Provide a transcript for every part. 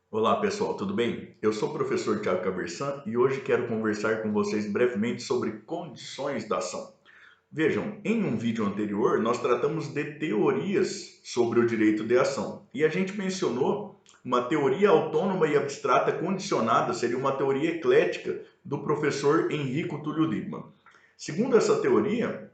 Olá pessoal, tudo bem? Eu sou o professor Tiago Caversan e hoje quero conversar com vocês brevemente sobre condições da ação. Vejam, em um vídeo anterior nós tratamos de teorias sobre o direito de ação e a gente mencionou uma teoria autônoma e abstrata condicionada, seria uma teoria eclética do professor Enrico Túlio Lippmann. Segundo essa teoria,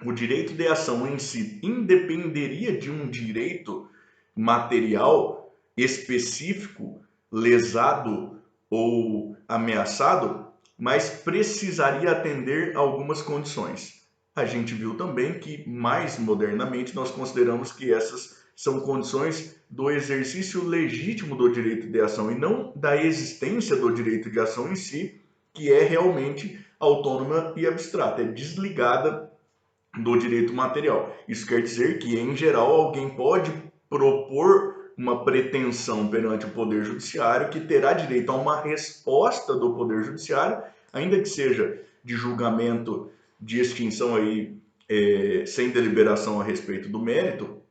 o direito de ação em si independeria de um direito material específico, lesado ou ameaçado, mas precisaria atender a algumas condições. A gente viu também que, mais modernamente, nós consideramos que essas são condições do exercício legítimo do direito de ação e não da existência do direito de ação em si, que é realmente autônoma e abstrata, é desligada do direito material. Isso quer dizer que, em geral, alguém pode propor uma pretensão perante o Poder Judiciário que terá direito a uma resposta do Poder Judiciário, ainda que seja de julgamento de extinção aí, sem deliberação a respeito do mérito,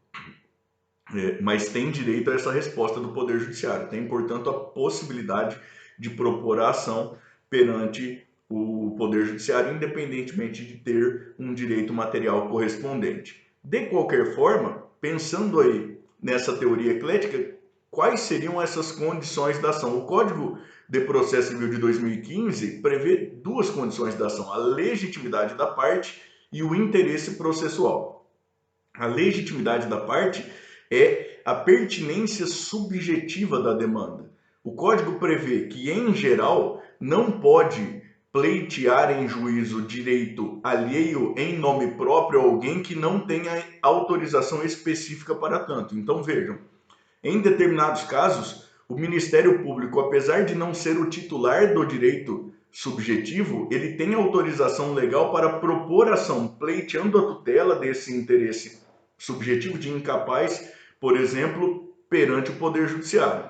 mas tem direito a essa resposta do Poder Judiciário. Tem, portanto, a possibilidade de propor a ação perante o Poder Judiciário, independentemente de ter um direito material correspondente. De qualquer forma, pensando aí nessa teoria eclética, quais seriam essas condições da ação? O Código de Processo Civil de 2015 prevê duas condições da ação: a legitimidade da parte e o interesse processual. A legitimidade da parte é a pertinência subjetiva da demanda. O Código prevê que, em geral, não pode pleitear em juízo direito alheio em nome próprio a alguém que não tenha autorização específica para tanto. Então, vejam, em determinados casos, o Ministério Público, apesar de não ser o titular do direito subjetivo, ele tem autorização legal para propor ação, pleiteando a tutela desse interesse subjetivo de incapaz, por exemplo, perante o Poder Judiciário.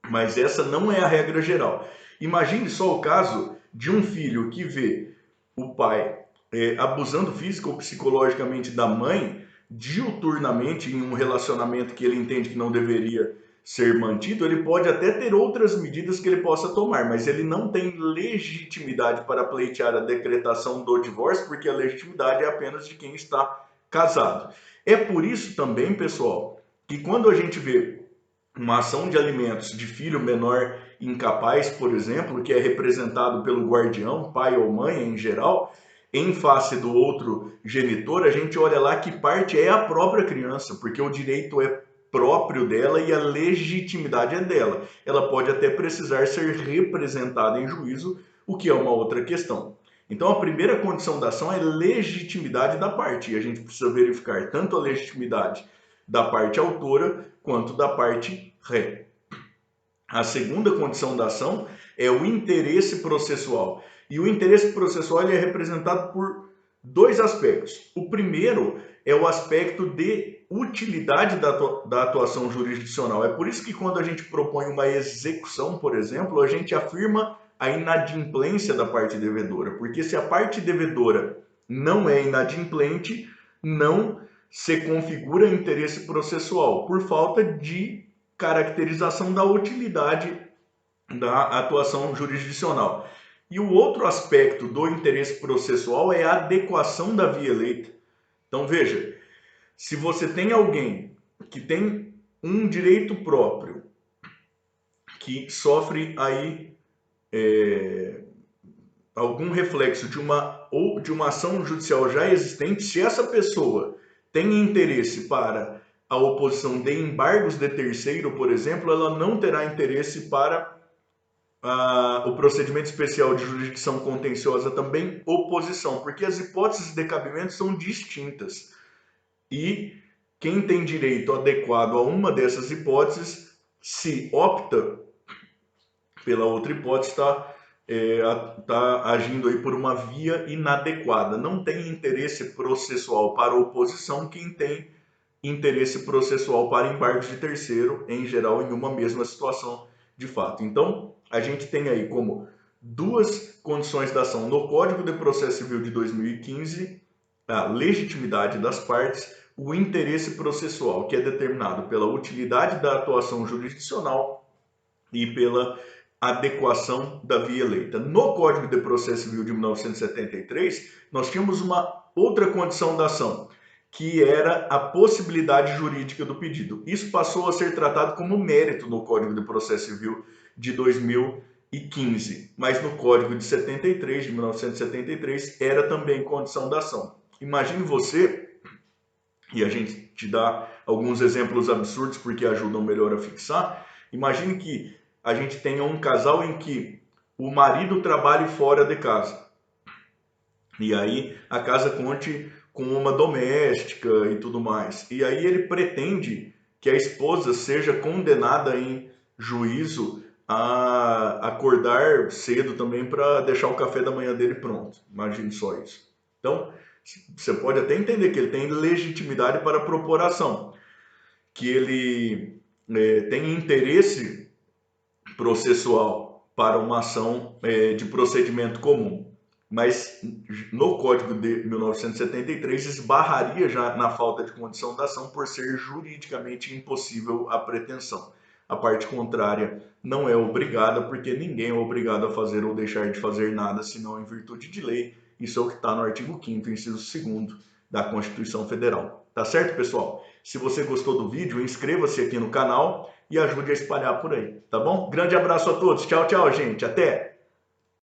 Mas essa não é a regra geral. Imagine só o caso de um filho que vê o pai abusando física ou psicologicamente da mãe diuturnamente em um relacionamento que ele entende que não deveria ser mantido. Ele pode até ter outras medidas que ele possa tomar, mas ele não tem legitimidade para pleitear a decretação do divórcio, porque a legitimidade é apenas de quem está casado. É por isso também, pessoal, que quando a gente vê uma ação de alimentos de filho menor incapaz, por exemplo, que é representado pelo guardião, pai ou mãe em geral, em face do outro genitor, a gente olha lá que parte é a própria criança, porque o direito é próprio dela e a legitimidade é dela. Ela pode até precisar ser representada em juízo, o que é uma outra questão. Então, a primeira condição da ação é legitimidade da parte, e a gente precisa verificar tanto a legitimidade da parte autora quanto da parte ré. A segunda condição da ação é o interesse processual. E o interesse processual ele é representado por dois aspectos. O primeiro é o aspecto de utilidade da atuação jurisdicional. É por isso que quando a gente propõe uma execução, por exemplo, a gente afirma a inadimplência da parte devedora. Porque se a parte devedora não é inadimplente, não se configura interesse processual, por falta de caracterização da utilidade da atuação jurisdicional. E o outro aspecto do interesse processual é a adequação da via eleita. Então veja, se você tem alguém que tem um direito próprio, que sofre aí algum reflexo de uma ação judicial já existente, se essa pessoa tem interesse para a oposição de embargos de terceiro, por exemplo, ela não terá interesse para o procedimento especial de jurisdição contenciosa também oposição, porque as hipóteses de cabimento são distintas. E quem tem direito adequado a uma dessas hipóteses, se opta pela outra hipótese, está agindo aí por uma via inadequada. Não tem interesse processual para oposição quem tem interesse processual para embargos de terceiro, em geral, em uma mesma situação de fato. Então, a gente tem aí como duas condições da ação no Código de Processo Civil de 2015, a legitimidade das partes, o interesse processual, que é determinado pela utilidade da atuação jurisdicional, e pela adequação da via eleita. No Código de Processo Civil de 1973, nós tínhamos uma outra condição da ação, que era a possibilidade jurídica do pedido. Isso passou a ser tratado como mérito no Código de Processo Civil de 2015, mas no Código de 73, de 1973, era também condição da ação. Imagine você, e a gente te dá alguns exemplos absurdos porque ajudam melhor a fixar, imagine que a gente tenha um casal em que o marido trabalhe fora de casa. E aí a casa conte com uma doméstica e tudo mais. E aí ele pretende que a esposa seja condenada em juízo a acordar cedo também para deixar o café da manhã dele pronto. Imagine só isso. Então, você pode até entender que ele tem legitimidade para propor ação, que ele tem interesse processual para uma ação de procedimento comum. Mas no Código de 1973 esbarraria já na falta de condição da ação por ser juridicamente impossível a pretensão. A parte contrária não é obrigada, porque ninguém é obrigado a fazer ou deixar de fazer nada, senão em virtude de lei. Isso é o que está no artigo 5º, inciso 2º da Constituição Federal. Tá certo, pessoal? Se você gostou do vídeo, inscreva-se aqui no canal e ajude a espalhar por aí, tá bom? Grande abraço a todos. Tchau, tchau, gente. Até!